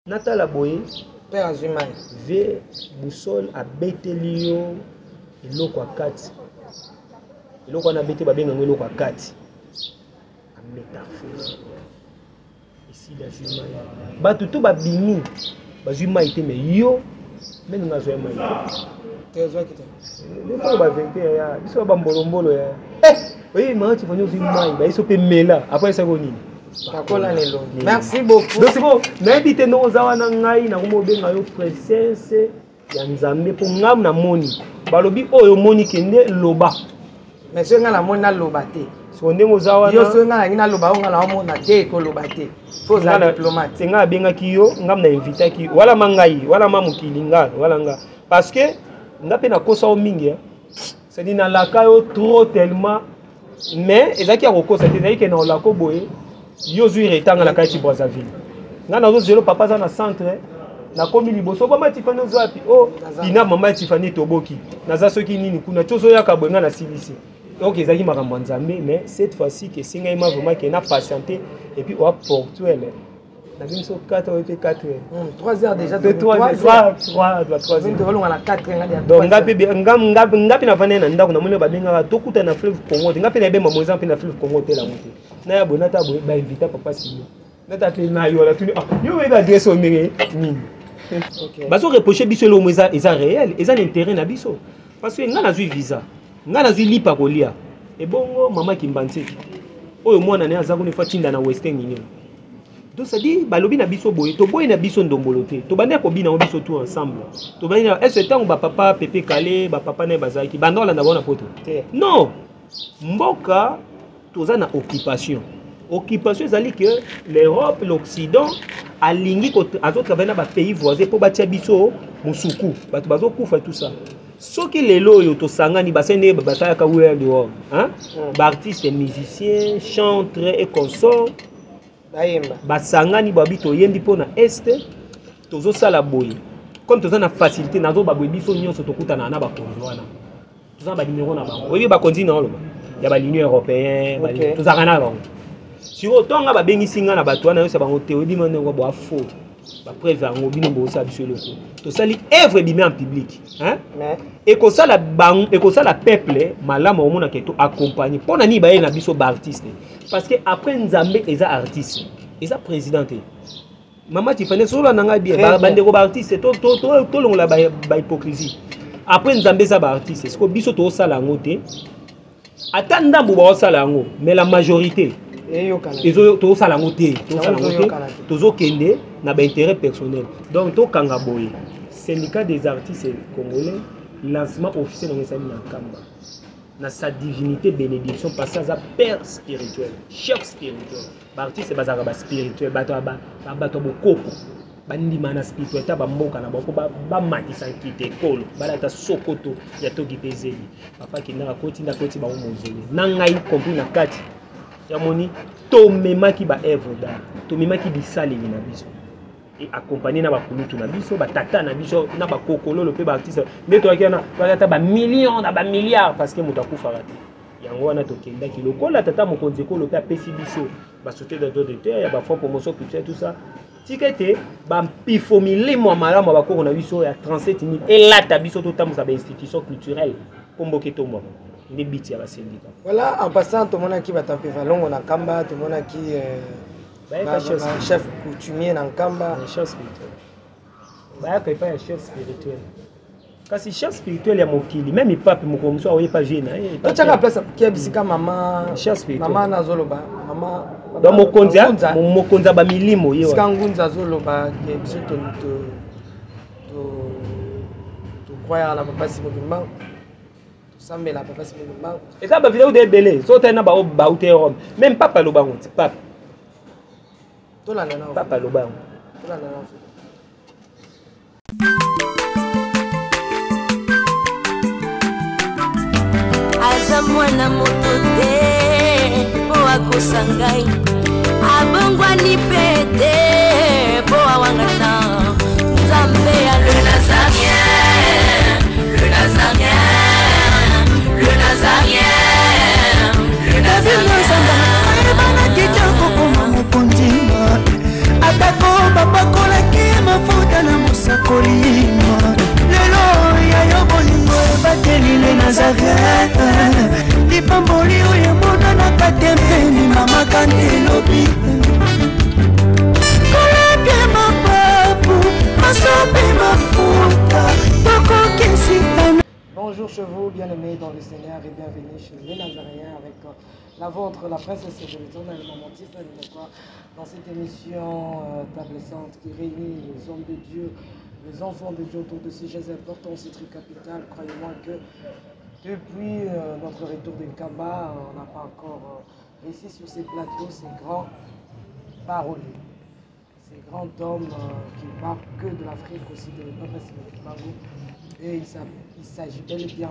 Natala boye père Azumai ve boussole a beteli yo iloko akati iloko na bete babenga ngo iloko akati a métaphore ici d'Azumai batu to babimi bazumai te mais yo même ngazo mai te zo kita le ko ba vente ya biso ba mbolombolo ya oui ma tu venu Azumai ba iso pe mela après ça nini. Merci beaucoup. Donc c'est bon, n'habite nos awana ngai na komobenga yo princesse ya Nzambe po ngam na moni. Balobi oyo moni kende loba. Mais so nga na moni na loba te. So ndenge ozawana. Yo so nga na loba nga na mona te ko loba te. Faut za diplomate. C'est nga benga ki yo ngam na inviter ki wala mangai wala mamukili nga wala nga parce que ngape na kosa o mingi. C'est dit na laka yo trop tellement mais ezaki ya kokosa te ezaki ke na olako boye. Yo zui retanga la kati Brazzaville. Nga na zo zelo papa za na centre na komi liboso ba matifani zo api oh ina mama Tiffany toboki. Naza soki nini kuna tozo ya kabwenga na CBC. Donc ezaki makambo Nzambe mais cette fois-ci que singa ima vraiment que na patienté et puis au portuel. Na biso 4 ou 4 3 heures déjà de 3 heures. Nous devons la 4 heures. Donc ngapi na vana na ndako na moni ba benga tokuta na fleuve Congo. Ngapi na bema moza mpe na fleuve Congo te la moté. Na ya bonata boye ba inviter papa Simo. Nata te na yo la tu yo we ba adresse au mire nini. OK. Baso reprocher biso lo moza eza réel, eza l'intérêt na biso. Parce que nga na zui visa. Nga na zui lipa kolia. Et bongo mama Kimbanseki. Oyo mwana ne aza ko ne fa tinda na Western Union. Donc ça dit balobi na biso boye to boye na biso ndombolo te to banda ko bina biso tout ensemble to banda est-ce temps ba papa Pepe Kale ba papa na bazaki bandola na bona poto non mboka toza na occupation ezali que l'Europe l'Occident alingi ko azo travailler na ba pays voisins pour batia biso musuku bato bazo kufa tout ça soki lelo yo to sangani basene bataya ka wuya dehors hein ba artistes musiciens chantres et consorts basangani babi toyendi pona este tozo sala boye comme toza na facilité nazo ba biso nyonso tokutana na bakonzi wana toza ba numéro na bango oyebi bakonzi na oloba ya ba l'Union européenne toza kana bango si otonga ba bengisi nga na bato wana yose bango te oyebi mane ngo ba faux ba preuve ngo bino bo sa biso loko to sali œuvre bimé en public hein et ko sala bang et ko sala peuple malama omona ke to accompagner pona ni ba na biso ba artiste parce que après Nzambe eza artiste eza présidente mama Tiffany solo nanga bien bande ko ba artiste to longola ba hypocrisie après Nzambe eza ba artiste est-ce que biso to sala ngote atanda bo ba sala ngo mais la majorité ezo to sala ngote tozo kende na ba intérêt personnel donc to kanga boye syndicat des artistes congolais lancement officiel dans Nzambe na Kamba na sa divinité bénédiction parce que ça père spirituel chef spirituel l'artiste bazaka ba spirituel bato bokoko bandima na spirituel ta ba mboka na boko ba matisa kite kolo balata sokoto ya toki pezeli papa kinaka koti na koti ba mozeli na ngai compris na kati ya moni to memaki ba œuvre d'art to memaki bisali na biso et accompagné na ba kulutu na biso ba tata na biso na ba kokololo pe ba artiste ndeto akena balata ba millions na ba milliards parce que moto akufa rate yango wana tokenda ki lokola tata mokonzi ko lope apesi biso ba sauter de dos de terre ya ba fonds promotion culturelle tout ça tikete ba pifomi le mo malamu ba ko na biso ya 37000 et là ta biso to tamusa ba institution culturelle pomboke to mo ne biti ya ba syndicat voilà en passant to mona ki ba tapé valongo na Kamba to mona ki chef coutumier na Kamba chef spirituel ba ka pa chef spirituel kasi chef spirituel ya mokili même pape mokomso oye pa jeune to chaka place ki bisika mama chef spirituel mama na zoloba mama do mokonza ba milimo yewa skangunza zoloba ke biso to croire na papa Simon sambe la papa Simon et ça ba vidéo de belé so tena ba outé Rome même papa lo bango papa to la nana papa lo bango to la nana aza mwana moto te po akosangai abongwani pete po awangana Nzambe ya le Nazarien le Nazarien le Nazarien le Nazarien bana kitoko ko mokonzi atako babakolaki vous, bien-aimés dans le Seigneur, et bienvenue chez les Nazaréens avec la vôtre, la princesse de l'éternel, maman Tiffany, dans cette émission table sainte qui réunit les hommes de Dieu, les enfants de Dieu autour de sujets importants, c'est très capital. Croyez-moi que depuis notre retour de Nkamba, on n'a pas encore réussi sur ces plateaux, ces grands paroliers. Ces grands hommes qui ne parlent que de l'Afrique, aussi de l'Europe, et il s'agit bel et bien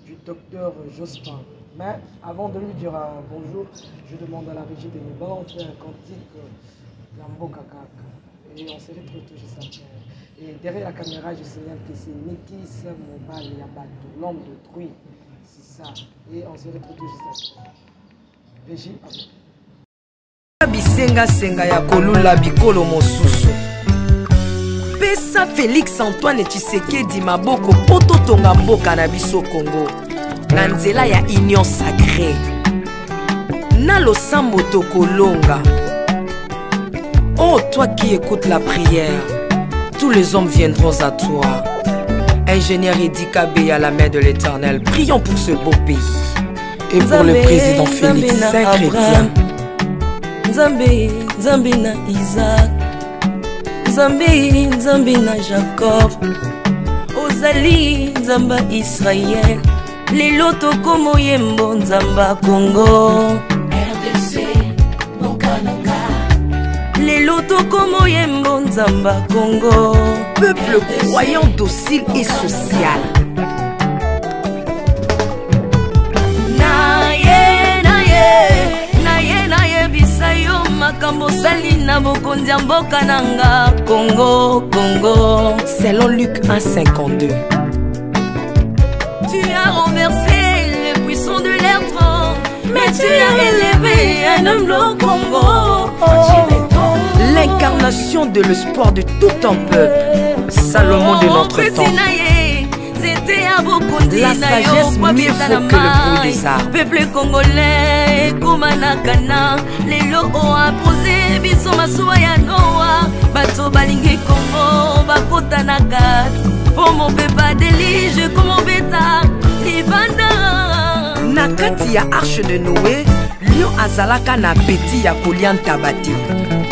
du docteur Jospin. Mais avant de lui dire un bonjour, je demande à la régie de nous balancer un cantique Lamboka Kaka. Et on se retrouve tout juste après. Et derrière la caméra, je signale que c'est Nikis Mobile Yabato, l'homme d'autrui. C'est ça. Et on se retrouve tout juste après. Régie, à vous. Bisenga senga ya kolula bikolo mosusu pesa Félix Antoine Tshisekedi maboko poto tonga mboka na biso Congo na nzela ya union sacrée na losambo tokolonga. Oh toi qui écoutes la prière, tous les hommes viendront à toi. Ingénieur Edi Kabé à la main de l'Éternel, prions pour ce beau pays et pour le président Félix Saint-Chrétien. Nzambe, Nzambe na Isaac, Nzambe, Nzambe na Jacob, Ozali, Nzamba Israël, lelo tokomo yembo Nzamba Congo, RDC, Nokananga, lelo tokomo yembo Nzamba Congo, peuple croyant docile et social. Makambo sali na bokonzi ya mboka nanga Congo, Congo. Selon Luc 1,52. Tu as renversé les puissants de l'air trône, mais tu as élevé un homme au Congo. L'incarnation de l'espoir de tout un peuple. Salomon de notre temps. La sagesse mieux faut que le bruit des arbres. Peuple congolais, Kumanakana, les lots ont posé, biso masuwa ya Noa, bato balingi Congo, bakota na kati, pour mon pepa délige, comme mon bêta, libanda. Na kati ya arche de Noé, lion azalaka na peti ya kolia ntabate,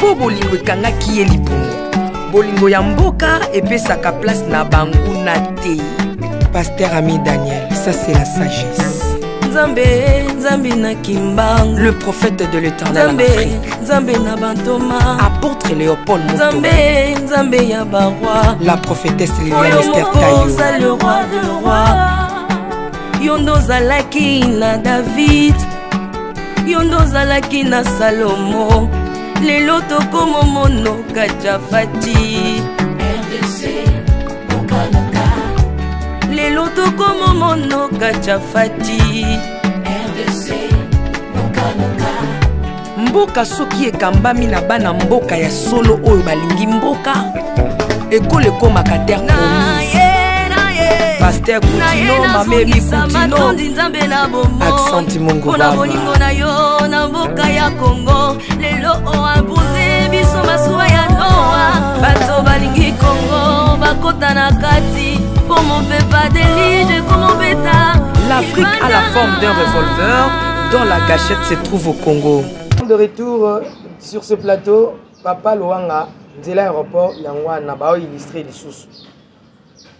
po bolingo ekangaki ye lipungu. Bolingo ya mboka epesaka place na bangu na te. Pasteur Ami Daniel, ça c'est la sagesse. Nzambe, Nzambe na Kimbangu, le prophète de l'Éternel en Afrique. Nzambe na Bantoma, apôtre Léopold Mutombo. Nzambe, Nzambe ya baroi, la prophétesse Liliane Esther Tayo. Le roi de roi. Yondo zalaki na David, Yondo zalaki na Salomo, lelo tokomo mono Kajafati. RDC, Okanaka. Lelo tokomo mono Kajafati. RDC, Okanaka. Mboka soki ekambami na bana mboka ya solo oyo balingi mboka ekole komaka terre promise. Pasteur Koutino, Mameri Koutino, Accent Mongo Baba. Na yo na mboka ya Congo, lelo o abuse biso masuwa ya Noa, bato balingi Congo, bakota na kati, pour mon pepa délige comme mon bêta. L'Afrique a la forme d'un revolver dont la gâchette se trouve au Congo. De retour sur ce plateau, Papa Loanga, de l'aéroport, Yangwana, bao illustré les sous.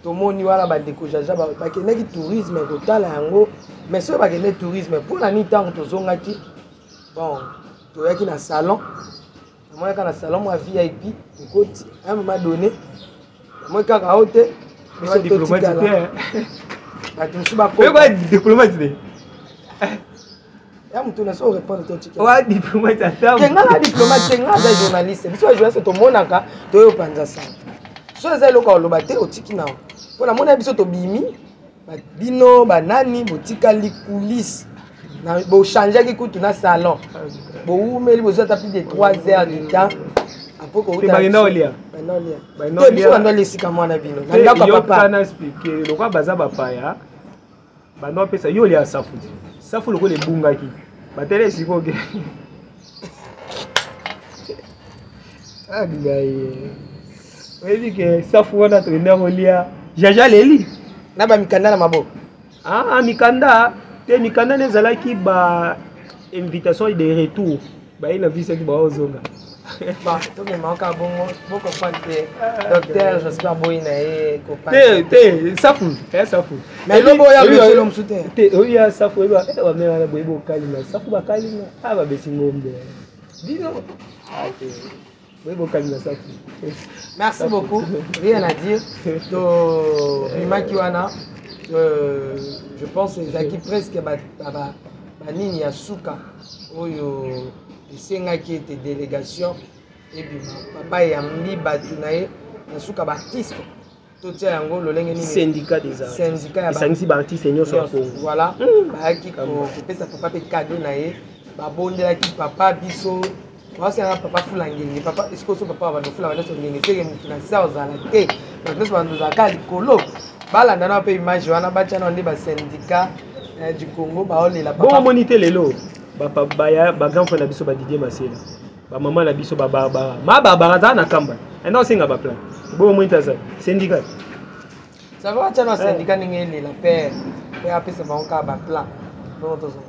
Tomoni wala ba décojaja ba bakendaki tourisme kotala yango mais so bakende tourisme pour la nuit tant tozongaki bon toyaki na salon moi ka na salon moi VIP côté à un moment donné moi ka kaote mais diplomatique ba tu suba ko mais diplomatique ya mtu na so répondre to tiki wa diplomate ata kenga la diplomate kenga za journaliste biso journaliste to monaka to yo panza sa so za loka loba te otiki na pour la mona biso to bimi bino banani botika likulisi na bo changer ki kutu na salon bo umeli bo zata plus de 3 heures de temps après ko uta banolia te biso banolia sika mwana bino na ndako papa kana expliquer lokwa baza bapaya bano pesa yo lia safu safu loko le bungaki batele sikoke agai webi ke safu wana to ndolia jaja leli na ba mikanda na mabo Ah, mikanda nezalaki ba invitation de retour. Ba ina visa ki ba ozonga. Bah, tout le monde a bon comprendre que docteur, j'espère boy na e copain. Safu, safu. Mais le boy a le l'homme soutien. Oui, safu ba wa mera na boy bo kalina. Safu ba kalina. Ah ba besi ngombe. Dino. Ah te. Boy bo kalina safu. Merci beaucoup. Rien à dire. To Bimakiwana. Je pense que Zaki presque nini ya suka oyo esengaki ete délégation ebima papa yambi bato na ye na suka baartiste totia yango lolenge nini syndicat des artistes esangisi baartiste nyonso ya Congo voilà bayaki kopesa papa mpe cadeau na ye babondelaki papa biso baosengaka papa fula ngenge papa esikoso papa bandofula banyoso ngenge teke motu na sa ozala te bato nyonso bandozalaka likolo balanda na mpe image wana batia na nde basyndicat du Congo baolela papa bomoni te lelo bagrand frère na biso Didier Masela bamama na biso babarbara mabarbara na kamba enda osenga baplan bomoni ta syndicat ça va batia na syndicat ndenge elela mpe apesa bango kaka baplan bongo tozo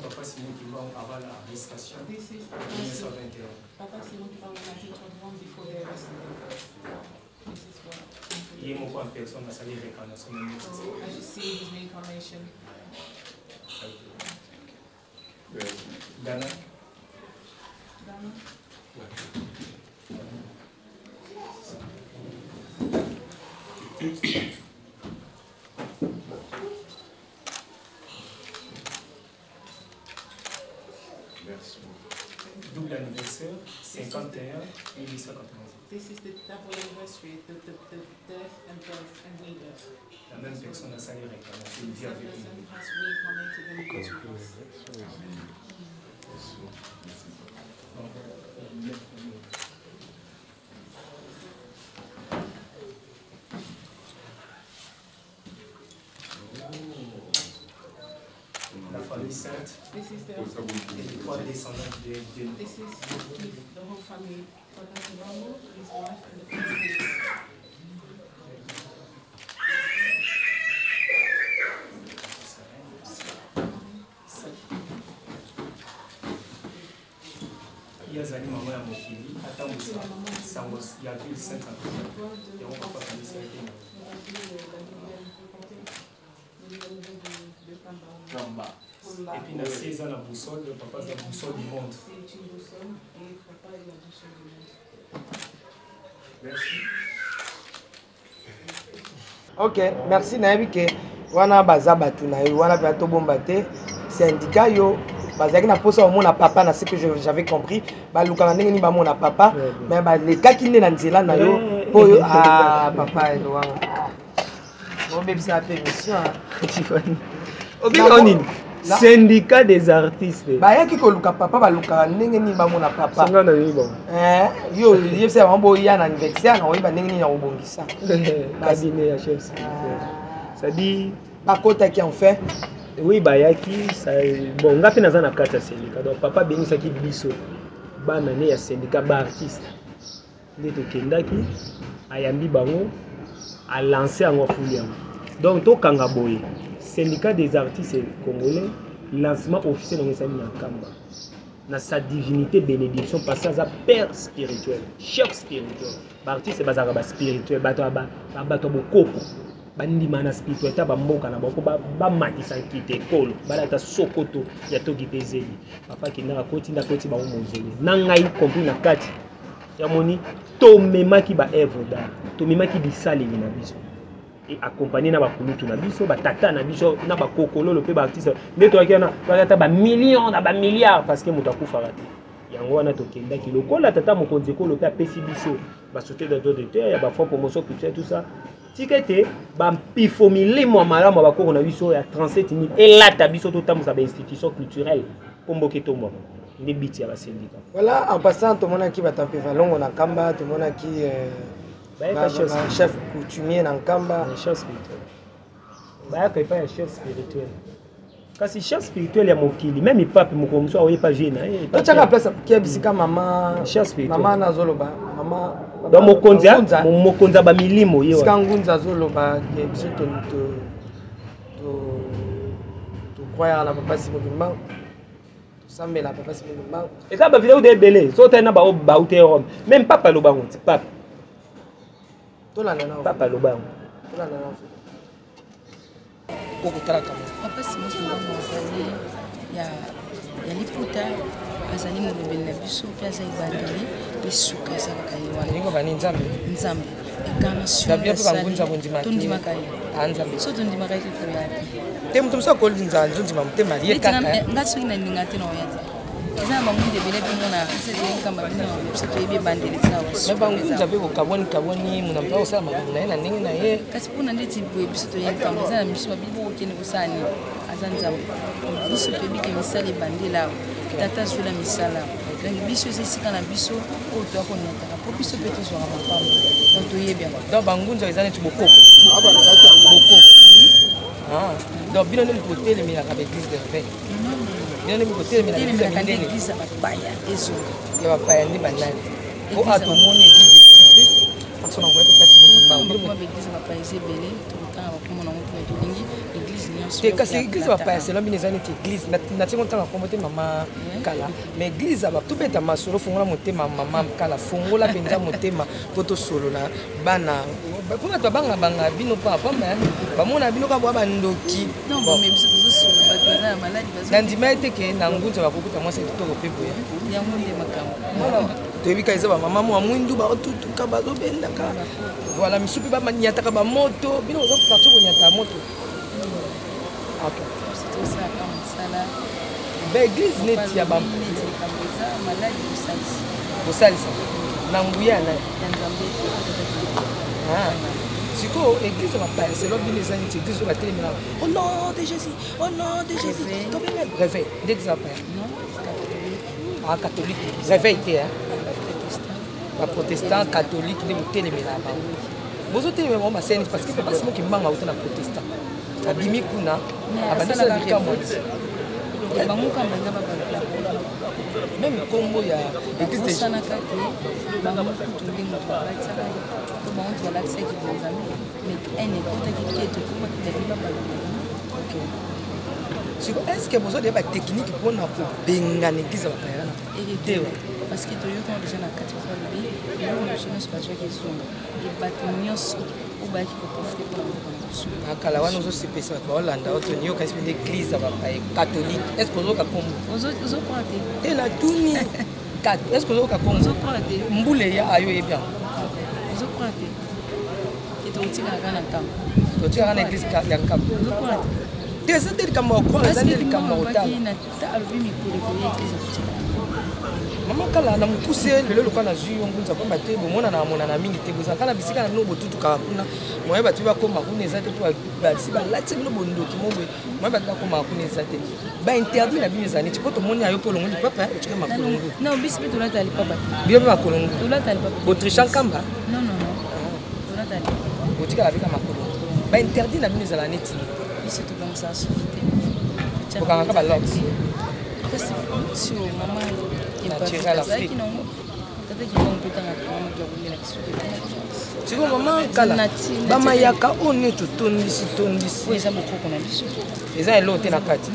Papa Simon qui va avant l'arrestation. Papa Simon qui va en 1931 before the arrest. Il est en personne à sa réincarnation. I just see his reincarnation. Dana. Double anniversaire, 51, 1891. This is the double anniversary, the death and birth and rebirth. La même personne a sa réincarnation. The person has reincarnated and become to us. La famille sainte. This is the trois descendants de This is the whole family. Father Rambo, his wife, and the family. yazali mama ya mokili atambusa sango ya ville Saint-Antoine yango papa kanisa yake et puis na 16 ans la boussole le papa la boussole du monde. Merci. Ok, merci nayebi ke wana baza batu na yo wana pe tobomba te syndicat yo bazaki na posa omona papa na ce que j'avais compris balukaka ndenge nini bamona papa mais balekaki nde na nzela na yo po yo papa elowanga bobebisa pe émission obika nini syndicat des artistes bayaki koluka papa balukaka ndenge nini bamona papa songa na yo bon yo yebisa bango boya na anniversaire na oyeba ndenge nini ya kobongisa cabinet ya chef secrétaire ça dit bakotaki en fait. Oui, bayaki bon nga pe naza na kati ya syndicat donc papa bengisaki biso bana ne ya syndicat ba artiste nde tokendaki ayambi bango a lancer yango fuli yango donc tokanga boye syndicat des artistes congolais lancement officiel nango esali na kamba na sa divinité bénédiction parce que aza père spirituel chef spirituel ba artiste bazaka ba spirituel bato bokoko bandima na spiritualité bamboka na bako bamatisa nkite ekolo balata sokoto ya toki mpe zeli papa kindaka koti nda koti bango mozele na ngai compris na kati Yamoni tomemaki ba œuvre d'art tomemaki bisaleli na biso et accompagné na ba kulutu na biso ba tata na biso na ba kokololo pe ba artiste nde to akena ba ba millions na ba milliards parce que moto akufaka te yango wana tokendaki lokola tata mokonzi ekolo pe apesi biso ba sauter de terre ya ba fonds promotion culturelle tout ça tikete ba pifo milimo malamu ba koko na biso ya 37 000 et là ta biso to tamusa ba institution culturelle pomboke to mo ni biti ya ba syndicat. Voilà, en passant tout le monde qui va taper valon na kamba, tout le monde qui chef coutumier na kamba, chef spirituel. Ba ka pas chef spirituel. Kasi chef spirituel ya mokili même pape mokomso oye pas jeune to chaka place qui bisika mama chef spirituel. Mama na zoloba, mama dans mokonza ba milimo yo. Skangunza zoloba ke biso to croire na papa simokimba. Sambela papa simokimba. Et ça ba vidéo de belé, so tena ba outé Rome. Même papa lo bango, papa. To la nana. Papa lo bango. To la nana. Papa simokimba azali ya liputa azali molobeli na biso mpe azali bandeli mpe suka ezalaka ye wana ndingo bani nzambe tondimaka ye so tondimaka ye toyapi te moto mosu akoli nzonzima motema ye kaka nga soki na ndinga te na oya te eza na bangunza ebele mpe mona sekamba bino biso toyebi ebandeli me bangunza mpe bokaboni mona mpe osala makambo na ye na ndenge na ye kasi mpona ndeti boye biso toyebi kamba eza na miso babili bokokende kosala nini aza nzambe biso toyebi ke misala ebandeli awa tata azwela misala donc biso eza esika na biso oyo toya koniataka mpo biso mpe tozwaka mapamba donc toyebi yango donc bangunza eza neti bokoko donc bino nde mokotelemilaka baeglise de veille bino nde mokotelemilaka l'église ya bapaya ezonga ya bapaya nde banani po atomoni église de jésus christ so nango epekasi baeglise bapaya eza ebele tokotanga bakoma nango mpe tolingi église nyonso te kasi église bapaya selon bino eza neti église natingo ntanga kombo te mama kala mais église aba tobeta masolo fongola motema mama kala fongola mpenza motema po tosolola bana mpo bato babangabanga bino mpo apamba bamona bino kaka boya bandoki nandima ete ke na ngunza bakokuta mwasi kitoko mpe boya yango nde makambo toyebi ka eza bamama mwa mwindu baotutuka bazobendaka voilà misu mpe banyataka bamoto bino oza parti konyata moto tosalaka mosala baeglise neti ya kosalisa na nguya na sikoyo église ya bapaya selon bino eza neti église oyo batelemela au nom de jésus au nom de jésus réveil nde église ya bapaya catholique réveil te baprotestant catholique nde botelemela bango bozotelemela bango baseni parce que papa simoki mbanga uta na protestant abimi kuna abandisa likambo même kombo ya église de est-ce que vous avez des techniques pour nous benga l'église ya bapaya te parce que toyokana déjà na kati fois lobi eloko na biso nyonso bazwaki ezonga ebato nyonso oyo bayaki koprofite mpona mboka na biso akala wana ozosepesa bato baolanda oto niyokanisi mpe nde église ya bapaya catholique est ce que ozoyoka kombo ozokora te te na tuni est ce que ozoyoka kombo ozokora te mbula eya ayo eyebi yango ozokora te ke tokotikaka na nkambo totikaka na église ya nkambo ozokora te eza te likambo ya kokora eza nde likambo ya kotala alobi mikoleko ya église ekotika mama kala na mokuse lelo lokola nazwi yo ngunza mpo bate bomonana bamonana mingi te bozalaka na bisika na bino botutukaka kuna moye bato bakóma kuna eza te mpo basi balati bino bondoki moboye moye bato bakómaka kuna eza te bainterdit na bino eza neti mpo tomoni ayo mpo olongo lipapa otika makolongo non bisi mpe tolata lipapa te bino mpe makolongo tolata lipapa botricha nkamba non tolata lipapa botikala bika makolongo bainterdit na bino ezala neti biso tobangisa soki te bokangaka balox kasi sio mama naturel afrique siko mama kala bamayaka oyo nde totondisi eza bokoko na biso eza eloko te na kati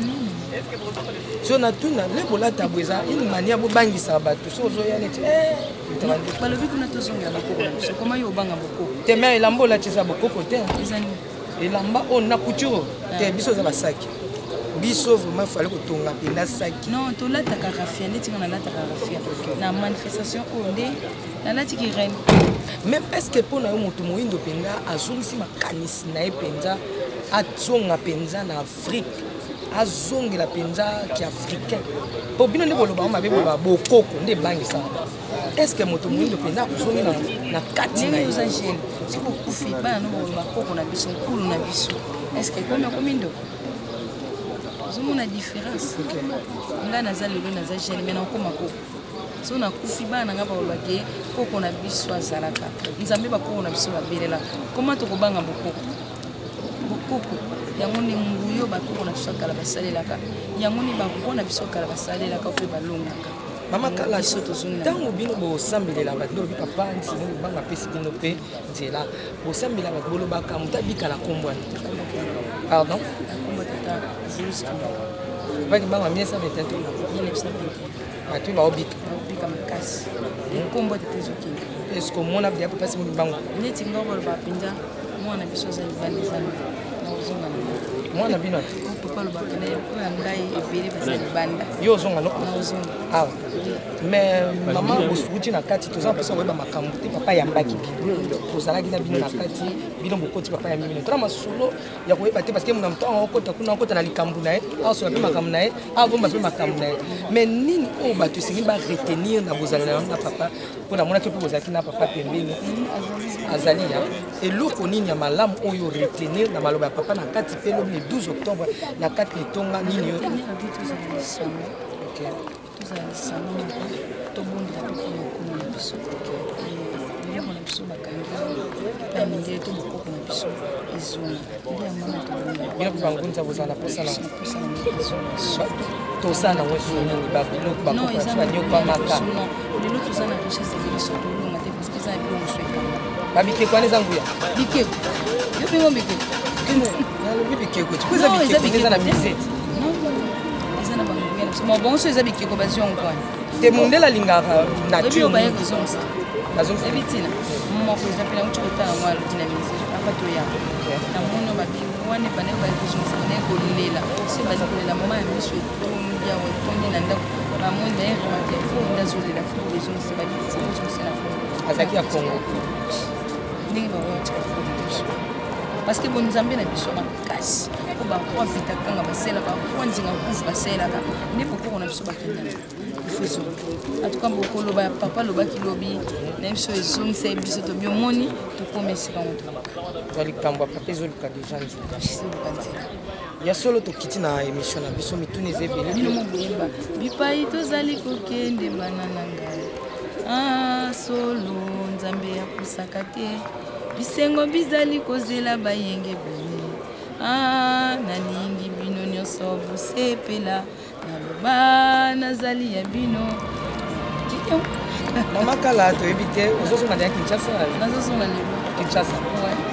so natuna lekolata bo eza une mania bobangisaka bato so ozoya neti balobi kuna tozongela bokoko na biso koma yo obanga bokoko te me elamba olati eza bokoko te ezani elamba oyo na couture te biso eza basaki biso vraiment fallait que tonga penda saki non to la ta rafia ndeti ngana la ta rafia na manifestation onde na lati ki reine même est-ce que pour na moto moindo penda azongisi makanisi na penza azonga penza na Afrique azongela penza ki africain po bino nde boloba mabe boba bokoko nde bangi ça est-ce que moto moindo penda azongi na kati na usagel si ko kufi ba no boloba koko na biso kulu na biso est-ce que comme ndo zomo na différence nga naza lelo naza jeune mais nakoma koko so nakufi bana nga balobake koko na biso azalaka nzambe bakoko na biso babelela koma tokobanga bokoko yango nde nguyo bakoko na biso kala basalelaka yango nde bakoko na biso kala basalelaka mpe balongaka mama kala ntango bino bosambelela bato lobi papa nsino libanga apesi bino mpe nzela bosambela bato bolobaka moto abikala kombwani pardon baki banga 1921 bato baobika makasi kombo tete ezokende eske omona bia mpe mpasi mobibango neti nga koloba mpenza mwana biso aza libanda ezana naozonga mwana bino papa alobaka na oyo ngai ebele baza libanda yo ozonga no naozonga awa mais mama bosukuti na kati toza mpesa koyeba makambo te papa yambaki bino tozalaki na bino na kati bino bokoti papa yambi bino tona masolo ya koyeba te parce que mona moto akokota kuna akota na likambo na ye asola mpe makambo na ye avomba mpe makambo na ye mais nini oyo bato esengi baretenir na bozala na yango na papa mpo namonaki mpe bozalaki na papa pembeni azali ya eloko nini ya malamu oyo retenir na maloba ya papa na kati mpe lobi le 12 octobre na kati etonga nini yo tozala lisano tobondela tokoma kuna na biso biloko na biso bakangi na mindele to bokoko na biso ezonga nde yango na tobondela bino mpe bangunza bozala na posa na tosala nango soni babiloko bakopabaniokwamaka lelo toza na richesse ezali biso tolonga te parce que eza biloko mosu ekanga babikeko wana eza nguya bikeko yo mpengo bikeko nalobi bikeko tiko eza bikeko nde eza na misete eza na banguya na biso mabongo so eza bikeko baziongo kwana te mondele alingaka nature baye kozongisa ebi ntina moko eza mpe nango ti kotala yango aloti na mise afa toya na mono babi wana ebandaki baye kozongisa banaye kolela se bazi kolela mama ya miso etondi awa etondi na ndako bamoni baye remake fo ndazolela fo ezongisa babi fo ozongisa na fo azalaki ya congo ndenge baoyotika fo biso parce que bon nzambe na biso makasi po bakwa vitakanga baselaka bakwa nzinga kufu baselaka nde bokoko na biso bakendana ifo ezongi atuka bokoloba papa alobaki lobi na biso ezongisa ye biso tobi omoni tokoma esika moto za likambo ya papa ezoluka deja nzela ya solo tokiti na émission na biso mituni eza ebele bino moboyeba bipai tozali kokende bana na ngai solo nzambe apusaka te bisengo bizali kozela bayenge boni nalingi bino nyonso bosepela naloba nazali ya bino mama kala toyebi te ozozonga deya kinshasa nazozonga lelo kinshasa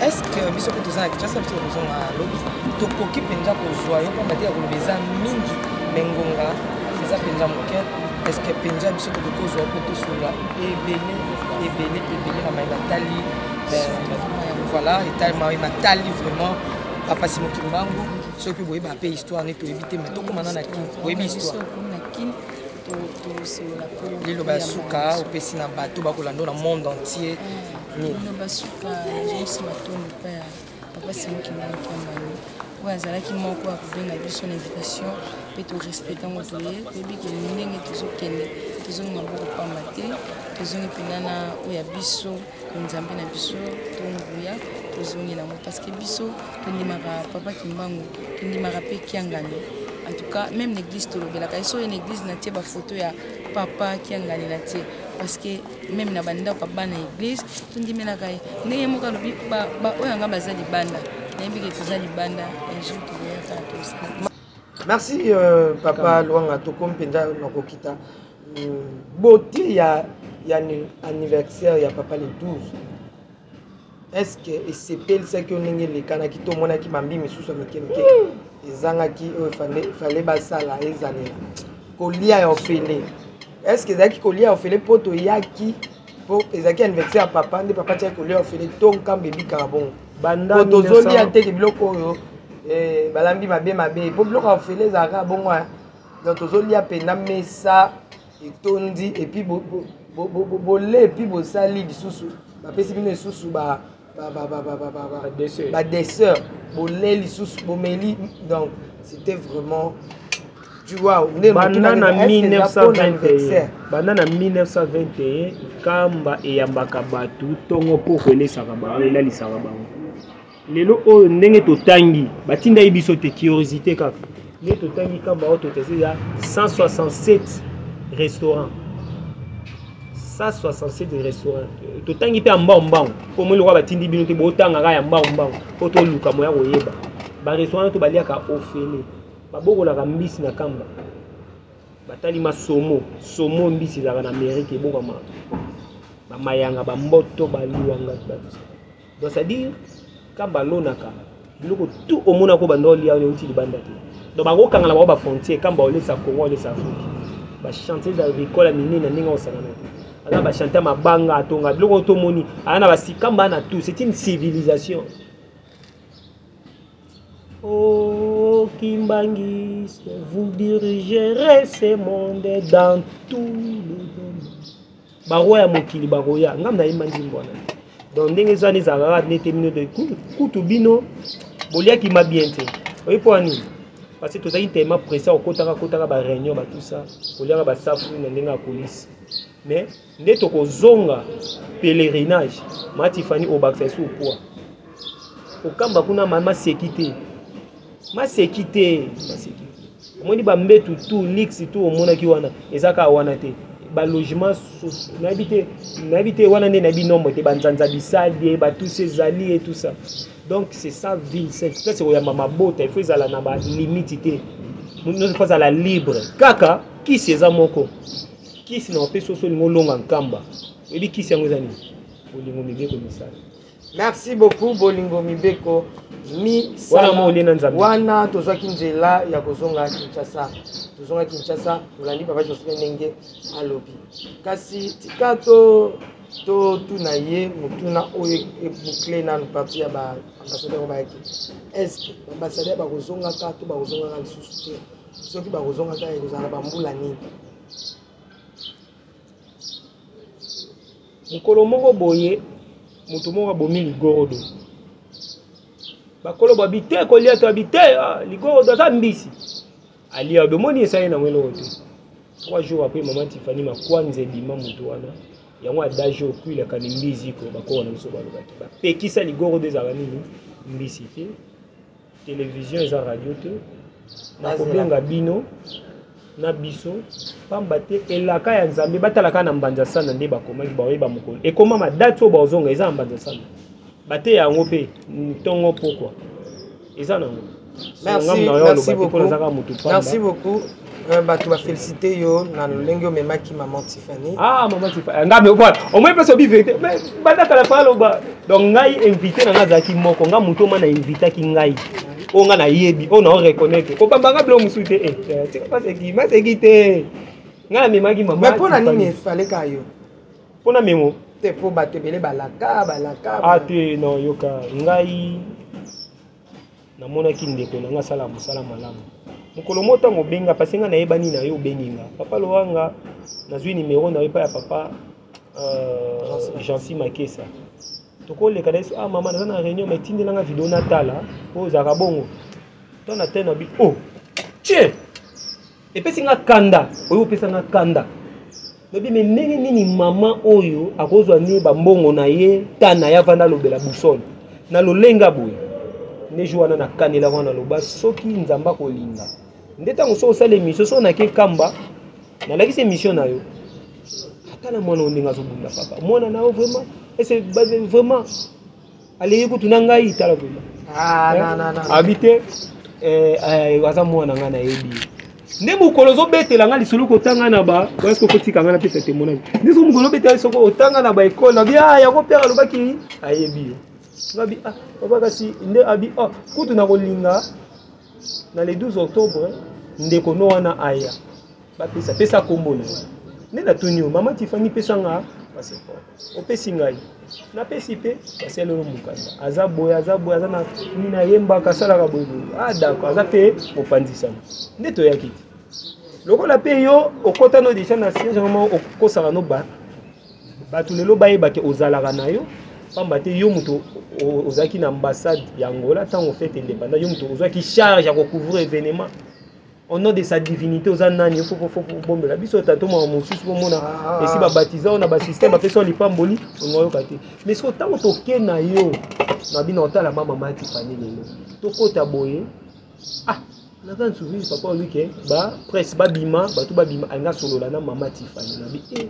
est ce que biso mpe toza na kinshasa biso kozonga lobi tokoki mpenza kozwa yo pamba te ya koloba eza mingi me ngonga eza mpenza moke est ce que mpenza biso tokoki kozwa mpe tosola ebele na mai batali voilà etalema matali vraiment bapasi mokili mbangu soki mpe boyeba mpe histoire nde toyebi te mais tokomana na kini boyebi histoire liloba ya suka opesi na bato bakolanda na monde entier liloba suka nazosima tondo mpa ya papa simoki mbangu pambani oyo azalaki moko ya kobenga biso na invitation mpe torespecte yango toye toyebi ke ndenge tozokende tozongi maboko pamba te tozongi mpengana oyo ya biso nzambe na biso tonguya tozongi nango parce que biso tondimaka papa kimbangu tondimaka mpe kiangani en tout cas même l'église tolobelaka eso oyo na église na tie bafoto ya papa kiangani na tie parce que même na bandako bana église tondimelaka ye ndenge moko alobi oyo anga baza libanda nayebi ke toza libanda un jour tokoyaka tosala. Merci papa Luanga tokomi mpenza nakokita beauté ya anniversaire ya papa le 12 est-ce que esepelisaki ndenge elekanaki tomonaki mambi misusu ya mikenike ezangaki oyo fale basala ezalela kolia ya ofele est-ce que ezalaki kolia ya ofele mpo toyaki mpo ezalaki anniversaire ya papa nde papa tiaki kolia ya ofele to nkambo ebikaka bongo po tozolia teke biloko oyo balambi mabe po biloko ofele ezalaka bongo donc tozolia pena mesa etondi et puis bole et puis bosali lisusu bapesi bino lisusu dessert bole lisusu bomeli donc c'était vraiment tu vois banana 1921 kamba eyambaka batu tongo po kolesaka bango elalisaka bango lelo oyo ndenge totangi batinda biso te curiosité kaka ne totangi kamba oyo totesi ya 167 restaurants 167 restaurants totangi pe mbao po mo lokwa batindi bino te botanga ka ya mbao po to luka moya koyeba ba restaurant to baliaka ofele babokolaka mbisi na kamba batalima somo mbisi ezalaka na Amérique ebokama bamayanga bamboto baluwanga donc c'est-à-dire kamba lonaka biloko tout omona ko bandolia on uti libanda te donc bakokanga na ba frontière kamba olesa Congo olesa Afrique ba chanter za école minene na ndinga osangana te ala ba chanter mabanga atonga biloko to moni ana ba sikamba na tout c'est une civilisation. Oh Kimbangi, vous dirigerez ce monde dans tous les domaines. Baroya mokili baroya ngamna imandi mbona. Donc ndenge zani za rara nete mino de kutu bino bolia ki ma bien te. Oyi poani parce que tozali tellement pressé okotaka ba réunion ba tout ça. Bolia ba safu na ndenge ya police. Mais ndeto kozonga pèlerinage mati fani obaksa su poa. Okamba kuna mama sécurité. Ma sécurité. Omoni ba mbetu tout lix tout omona ki wana ezaka wana te. Ba logement n'habité wana ne nabi nombre te banzanza bisali ba tous ces alliés et tout ça. Donc c'est ça ville c'est oya mama bota il faut ezala na ba limite. Nous faut la libre. Kaka qui c'est moko. Qui si na peso so ngolonga nkamba. Ebi qui c'est ngozani. Bolingo mibeko misala. Merci beaucoup Bolingo Mibeko. Wana tozwaki nzela ya kozonga Kinshasa. Tozonga Kinshasa, tolandi papa Joseph Ndenge alobi. Kasi tika to tuna ye mutuna oyo eboucler na parti ya ba ambassadeur ba yaki. Est-ce que ambassadeur ba kozonga ka to ba kozonga na lisusu te? Soki ba kozonga ka ekozala ba mbula nini? Mukolo moko boye mutu moko bomi ligorodo. Bakolo babite kolia to habite ligorodo za mbisi. Alia domoni esaye na mwelo wote. 3 jours après maman Tiffany makwanze bima mutu wana. Yango adaje okuila kanimbizi ko bakona na biso balobaki. Ba pekisa ligorodo za nini mbisi te. Télévision za radio te. Na kobenga bino na biso pamba te elaka ya nzambe batalaka na mbanza sana nde bakomaki baoyeba mokolo ekoma madate oyo bazonga eza mbanza sana bate yango pe ntongo pokwa eza nango. Merci beaucoup. Bato ba féliciter yo na lolenge o memaki maman Tiffany. Maman Tiffany ngabe voilà au moins parce que vérité mais bandaka la parole ba donc ngai invité na ngazaki moko nga muto mana invité ki ngai o nga na yebi o na reconnaître ko bambanga blo musute c'est pas c'est qui te nga memaki maman. Mais pour nini il fallait ka yo pona memo te po batebele balaka te non yoka ngai na mona ki ndeko na nga sala musala malamu mukolo mota mobenga parce nga na yebani na yo beninga papa loanga nazwi numéro na yepa ya papa Jansi Makesa tokole kada so mama na réunion mais tindela nga vidéo natala po zaka bongo to na tena bi tiens et puis singa kanda oyo pesa nga kanda lobi me ndenge nini mama oyo akozwa ne ba mbongo na ye tana ya vanda lobela busol na lolenga boye ne joana na kanela wana loba soki nzamba kolinga ndeta ngoso osala émission so na ke kamba na lakisi émission na yo atala mwana ondinga zo bunda papa mwana na o vraiment et c'est vraiment allez écoute na ngai tala vraiment non habité waza mwana nga na yebi nde mukolo zo betela nga lisolo kotanga na ba parce que kotika nga na pesa témoignage nde so mukolo betela soko otanga na ba école na bia ya ko pera lobaki ayebi ngabi papa kasi nde abi kutu na kolinga na le 12 octobre ndeko no wana aya ba pesa kombo na nena tuni mama Tiffany pesanga passeport opesi ngai na pesi pe baselo mukanda azaboya azana nina yemba kasala ka boyo d'accord aza pe opandisana ndeto yakiti lokola pe yo okota no déjà na siège vraiment okosala no ba batu lelo bayebake ozalaka na yo pamba te yo muto ozaki na ambassade ya Angola tango fait indépendant yo muto ozaki charge ya couvrir événement au nom de sa divinité aux anani il faut bomber la biso tato ma mosusu pour mona et si ba baptisé on a ba système ba personne li pamboli on ngoyo kate mais so tango to kena yo na bino otala mama Tiffany lelo to kota boye na kan souvenir papa lui ke ba presse ba bima ba tout ba bima anga solola na mama Tiffany na bi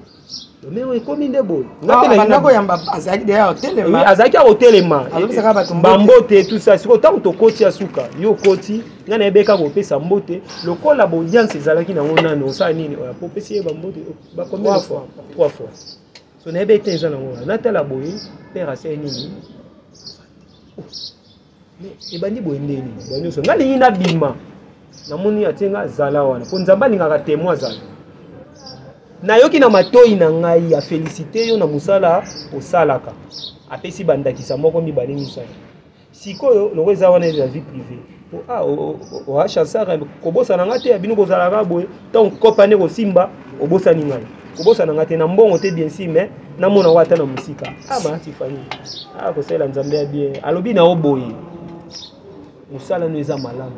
mais on est comme une boy ngako yamba azaki derrière telema oui azaki a hotelema azobisaka bato mbote tout ça siko tango to koti asuka yo koti ngana ebeka ko pesa mbote lokola bo audience ezalaki na ngona no sa nini oya popesi ba mbote ba combien de fois 3 fois so na ebeka ezana ngona natala boye père ase nini mais ebandi boye ndeni banyo so ngali ina bima namoni atenga zala wana po nzamba lingaka témoin zala na yoki na matoi na ngai ya félicité yo na musala osalaka apesi bandakisa moko mibale misala sikoyo loko eza wana ya vie privée o chansara kobosana nga te bino kozalaka boye tant kopane kosimba obosani ngai kobosana nga te na mbongo te bien sûr mais namona wata na musika mama Tiffany kosala nzambe ya bien alobi na oboye musala no eza malamu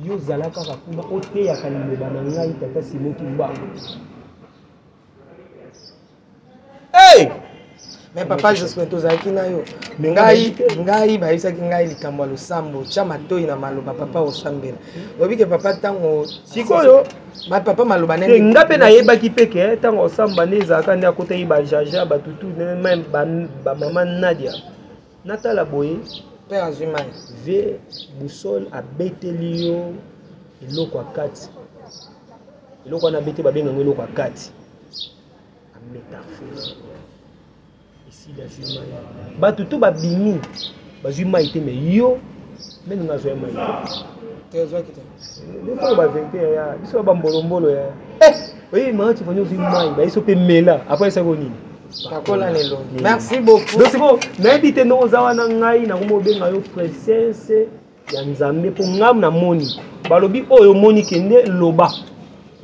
yo zalaka kuna oteyaka liloba na ngai tata Simoki Mbango. Hey! Mais papa Jospin tozaki na yo ngai bayisaki ngai likambo ya losambo tya matoi na maloba papa osambela oyebi ke papa ntango sikoyo papa maloba nenge nga mpe nayebaki peke ntango osamba nde ezalaka nde akotaki bajaja batutu même bamama Nadia natala boye père azwi mai ve busol abeteli yo eloko akati eloko wana abete babengango eloko akati amétaphore ici lazwi mai bato to babimi bazwi mai te mais yo mene nga azwa mai te ozwaki te ndepo bavérité ya biso bambolombolo ya oye mama Tiffany ozwi mai bayiso mpe mela apres esako nini kakola nelongi merci beaucoup donc c'est bon nayebi te ndenge oza wana ngai nakoma obenga yo princesse ya nzambe mpo ngamu namoni balobi oyo omoni kende loba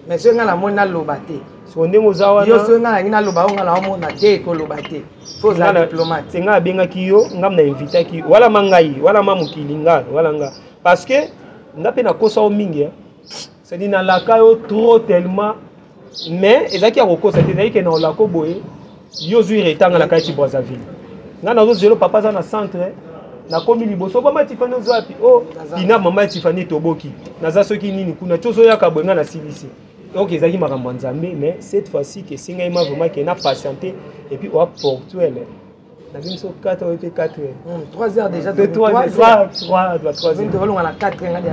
mais so ngai namoni naloba te so ndenge oza wana yo so ngai nangi naloba oyo ngai naomona te ekoloba te fo oza diplomate te ngai abengaki yo ngamu na invitaki wala ma ngai wala ma mokili ngai wala nga parce que nga mpe nakosa yo mingi cedi nalaka yo trop tellement mais ezalaki ya kokosa te ezalaki ke na olako boye yo zwi retanga na kati Brazzaville nga nazozelo papa aza na centre nakomi liboso mama Tiffany ozwa pi pina mama Tiffany toboki naza soki nini kuna tozoyaka boye nga na silisi donc ezalaki makambo ya nzambe mais cette fois-ci que singai ma vraiment que na patienté et puis oa portuel na biso 4 heures et 4 heures 3 heures déjà de 3 heures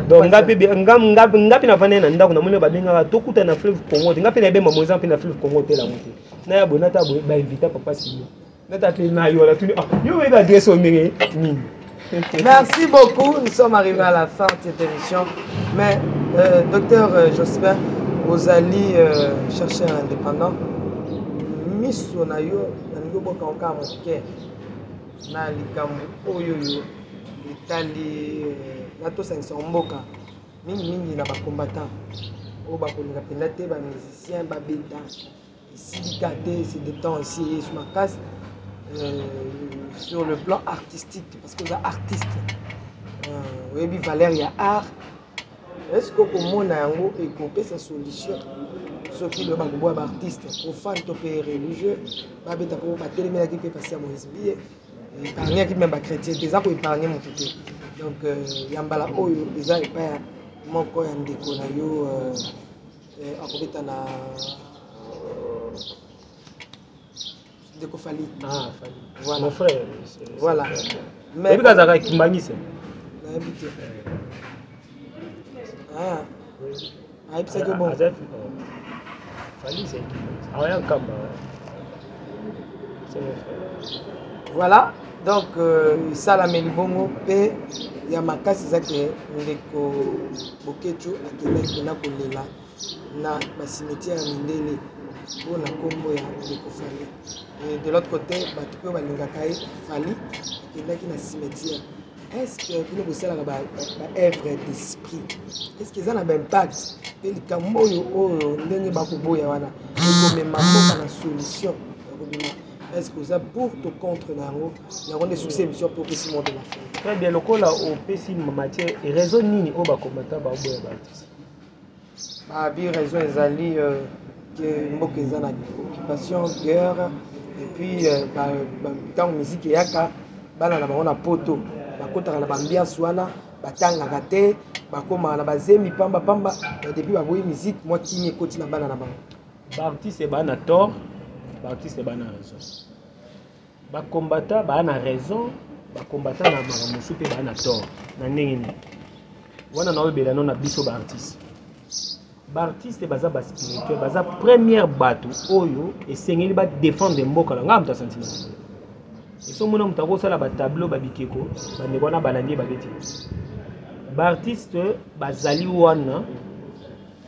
donc ngapi na vane na ndako na moni babengaka tokuta na fleuve Congo ngapi na bema moza mpe na fleuve Congo te la moté na ya bonata boye ba inviter papa Silo nata te na yo la tuni yo va adresse au méré nini. Merci beaucoup, nous sommes arrivés à la fin de cette émission mais docteur Jospin vous allez chercher un indépendant miso na yo na ngo boka okama ke na likambo oyo yo etali nato sanction mboka mingi na ba combattant o ba kolinga penda te ba musicien ba beta syndicate c'est des temps ici sur ma casse sur le plan artistique parce que les artistes oui Valéria art est-ce que comment na yango et sa solution ce qui le bagbo ba artiste profane to pe religieux ba beta ko ba télémena qui peut passer à Moïse billet épargner qui même ba chrétien des ko épargner mon côté donc yambala oyo eza epa moko ya ndeko na yo akobeta na ndeko Fali Fali voilà mon frère voilà mais parce que kimbangise na habité c'est que bon Fali c'est rien kamba c'est mon frère voilà donc ça la melibongo pe ya makasi zake ndeko bokecho akendaki na kolela na ba cimetière ya mindele pour la combo ya ndeko Fally. Et de l'autre côté bato pe balingaka ye Fally akendaki na cimetière. Est-ce que vous avez une œuvre d'esprit? Est-ce qu'ils ont un impact? Et les camoyo ndenge bakoboya wana mais maman na solution. Est-ce que vous avez pour ou contre nango? Il y a des succès mission pour que Simon de la fin. Très bien, le col au PC matière et raison nini au ba combattant ba boya ba artiste. Ba bi raison ezali que mboka ezana occupation guerre et puis dans musique yaka bana na bango na poto. Bakotaka na bambiance wana batangaka te bakoma na bazemi pamba depuis baboyi musique moi kini ekoti na bana na bango baartiste bana tort baartiste bana raison bakombata bana raison bakombata na maramusu pe bana tort na ndenge nini wana na oyebela no na biso baartiste baza baspirituel baza première bato oyo esengeli badéfendre mboka na ngai moto asentiments so mona moto akosala batableau babikeko bandeko wana balandi babeti baartiste bazali wana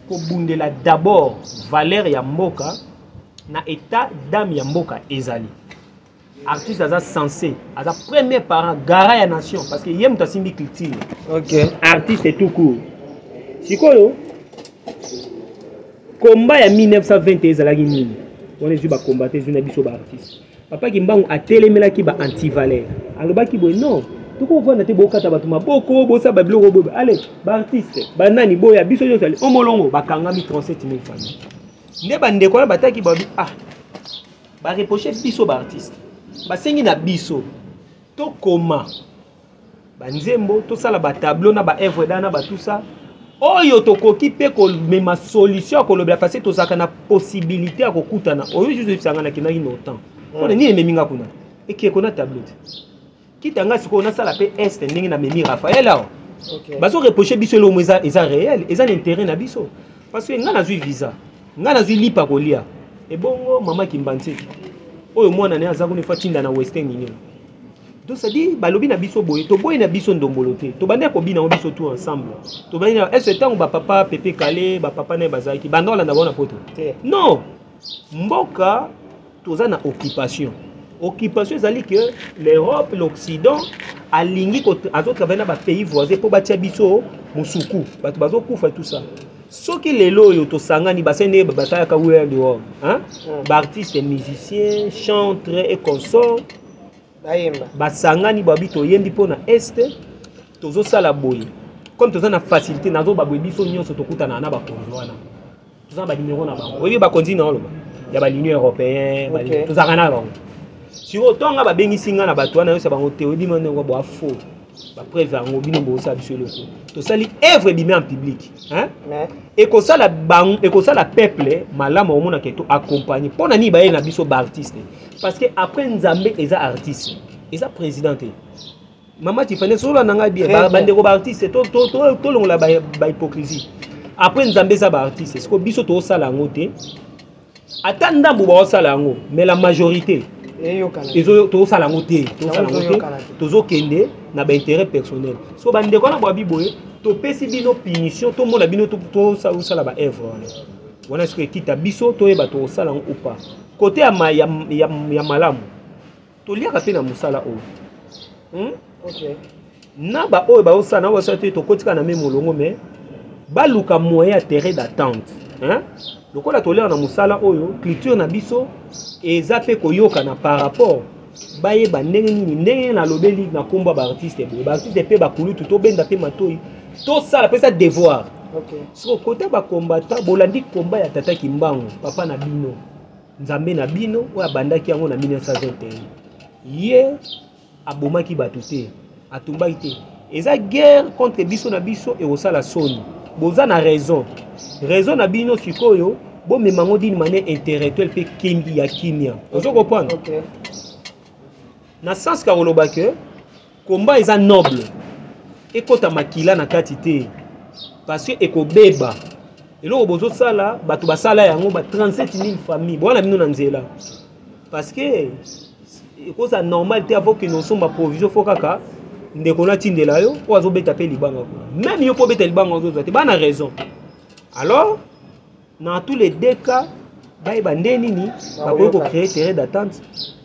kobundela d'abord valeur ya mboka na état d'âme ya mboka ezali artiste aza censé aza premier parent gara ya nation parce que ye moto asimbi culture artiste tout court sikoyo komba ya 1920 ezalaki nini wana ezwi bakombate ezwi na biso baartiste papa Kimbangu atelemelaki ba anti-valeur alobaki boye non toko vanda te bokata bato maboko bosa ba biloko bobe allez ba artiste banani boya biso nyonso ali omolongo bakangami 37000 familles nde bandeko na bataki babi ba reprocher biso ba artiste basengi na biso to koma banzembo to sala ba tableau na ba œuvre dana ba tout ça oyo tokoki pe ko mema solution ko lobela parce que tozaka na possibilité ya kokutana oyo juste sanga na kinaki no temps on est ni meminga kuna et qui est tableau qui tanga siko na sala pe est ndenge na memi Raphaël là bazo reprocher biso lo mweza eza réel eza l'intérêt na biso parce que ngana zui visa ngana zui lipa kolia et bongo mama Kimbantseki oyo mwana ne aza kuna fatinda na Western Union donc ça dit balobi na biso boye to boye na biso ndombolote to bande ko bina biso tout ensemble to bande na est-ce temps ba papa Pepe Kale ba papa ne bazaki bandola na bona poto non mboka toza na occupation ezali que l'Europe l'Occident alingi ko azotravailler na ba pays voisins pour batia biso musuku bato bazokufa tout ça soki lelo yo to sangani basene bataya ka ouer dehors hein ba artistes musiciens chantres et consorts basangani babi to yembi pona est tozo sala boye comme toza na facilité nazo ba boye biso nyonso tokutana na ba konzwana toza ba numéro na bango oyebi ba konzina oloba ya ba l'Union européenne toza kana bango si otonga ba bengisi nga na bato wana yo sa bango te oyebi mane ngo bo afo ba preuve ngo bino bo sa biso loko to sali œuvre bimé en public hein et ko sala bang et ko sala peuple malama omona ke to accompagner pona ni ba na biso ba artiste parce que après Nzambe eza artiste eza président mama Tifane solo nanga bien bande ko ba artiste to longola ba hypocrisie après Nzambe eza ba artiste est-ce que biso to sala ngote atanda bo ba sala ngo mais la majorité to sala ngote tozo kende na ba intérêt personnel so bande ko na bo biboye to pesi bino punition to mona bino to sala ba œuvre wana est-ce que kita biso to yeba to sala ngo ou pas côté ya malamu to liaka pe na musala o na ba oyo ba osana wa sa te to kotika na même molongo mais baluka moyen terrain d'attente hein lokola to lea na musala oyo culture na biso eza pe koyoka na par rapport baye ba ndenge na lobeli na komba ba artiste pe ba kulutu to benda pe matoi to sala pe sa devoir so côté ba combattant bolandi combat ya tata Kimbangu papa na bino Nzambe na bino oya bandaki yango na 1921 ye abomaki bato te atumbaki te eza guerre contre biso na biso et osala soni boza na raison na bino sikoyo bo memango d'une manière intellectuelle pe kimbi ya kimia ozo comprendre na sens ka oloba que combat eza noble ekota makila na kati te parce que ekobeba eloko bozo sala bato basala yango ba 37000 familles bona bino na nzela parce que ekoza normal te avant que nous sommes provision faut kaka ndeko na tindela yo o azobeta pe libanga ko même yo po beta libanga ozo te bana raison alors dans tous les deux cas bayeba nde nini bakoki kocréer terrain d'attente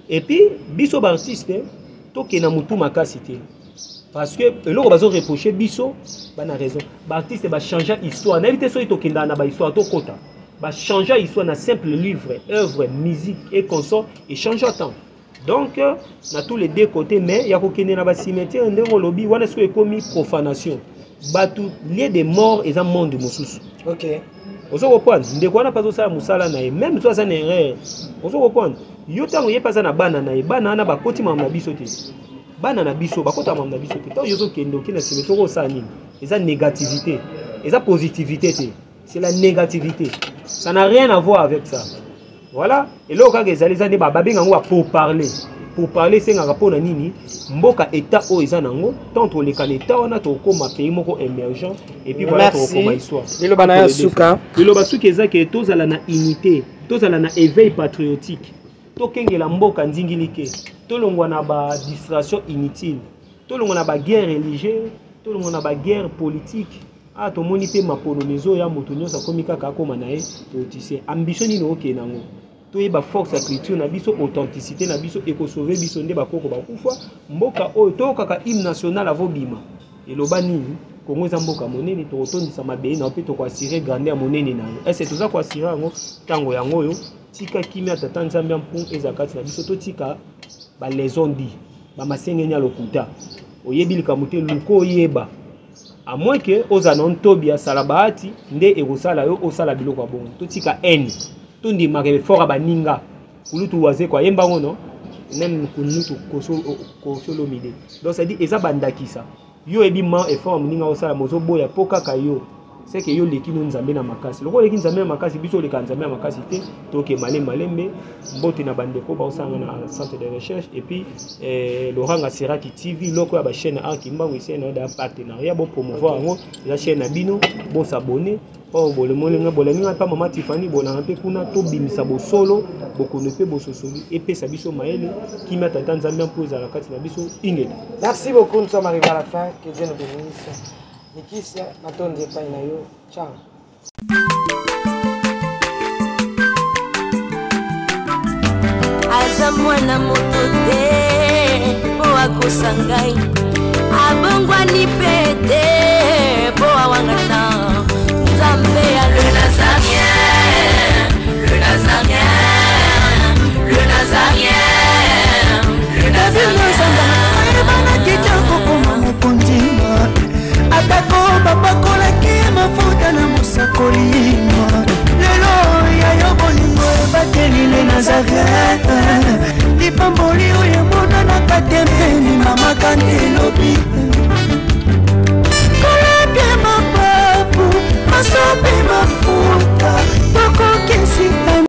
et puis biso baartiste tokenda motu makasi te parce que eloko bazoreproche biso bana raison baartiste bachange histoire nayebi te soki tokendaka na bahistoire tokota bachange histoire na simple livre œuvre musique et consort échange temps donc na tous les deux côtés mais ya kokende na bacimetière ndenge olobi wana soki ekomi profanation bato lieu de mort eza monde mosusu ok ozo comprendre ndeko wana pas osala musala na ye même toi ça na erreur ozo comprendre yo tango ye pas na bana na ye bana na bakoti mama na biso te bana na biso bakota mama na biso te to yozo kende okina sime toko osala nini eza négativité eza positivité te c'est la négativité ça n'a rien à voir avec ça voilà et là kaka ezali za nde babenga ngo pour parler c'est ngaka pona nini mboka état o eza nango tant to leka l'état wana to koma pays moko émergent et puis voilà to koma histoire lelo bana ya suka lelo basuki eza ke tozala na unité tozala na éveil patriotique tokengela mboka ndingilike tolongwa na ba distraction inutile tolongwa na ba guerre religieuse tolongwa na ba guerre politique ah tomoni pe mapolonezo ya moto nyonso akomi kaka akoma na ye politicien ambition nini okende nango toyeba force ya culture na biso authenticité na biso ekosauve biso nde bakoko bakufa mboka oyo tokaka hymne national avobima eloba nini Kongo eza mboka monene tokotondisa mabeye na mpe tokoasire grandeur monene na yango ese toza koasire yango ntango yango oyo tika kimia tata nzambe mpo eza kati na biso totika balezondi bamasengeni ya lokuta oyebi likambo te luko oyeba à moins que ozana ntobi asala bahati nde ekosala yo osala biloko ya bongo totika ene tondimaka efort ya baninga kulutu waze kwa yemba ngono même kulutu kosolomide donc ça dit eza bandakisa yo ebi ma effort moninga osala mozoboya po kaka yo c'est que yo leki no nzambe na makasi loko leki nzambe na makasi biso leka nzambe na makasi te toke malembe mbote na bandeko ba osanga na centre de recherche et puis Laurent Siraki TV loko ya ba chaîne Akimba wese na da partenariat bon promouvoir ngo la chaîne Abino bon s'abonner oh bolemolenga boleninga pa mama Tiffany bolanga pe kuna to bimisa bo solo bokono pe bo sosoli et pe sabiso maele qui m'a tata nzambe mpo za la kati na biso ingeli. Merci beaucoup, nous sommes arrivés à la fin, que Dieu nous bénisse. Nikisia, maton de painayo. Ciao. Aza mwana moto te po akosangai abongwani pete po awangana nzambe ya le nazarien le nazarien le nazarien le nazarien bana kitoko koma mokondima atako bapakolaki mafuta na mosakolima lelo yayo bolingo ebateli le nazareth lipamboli oyo emonanaka te mpeni mama kandi elobi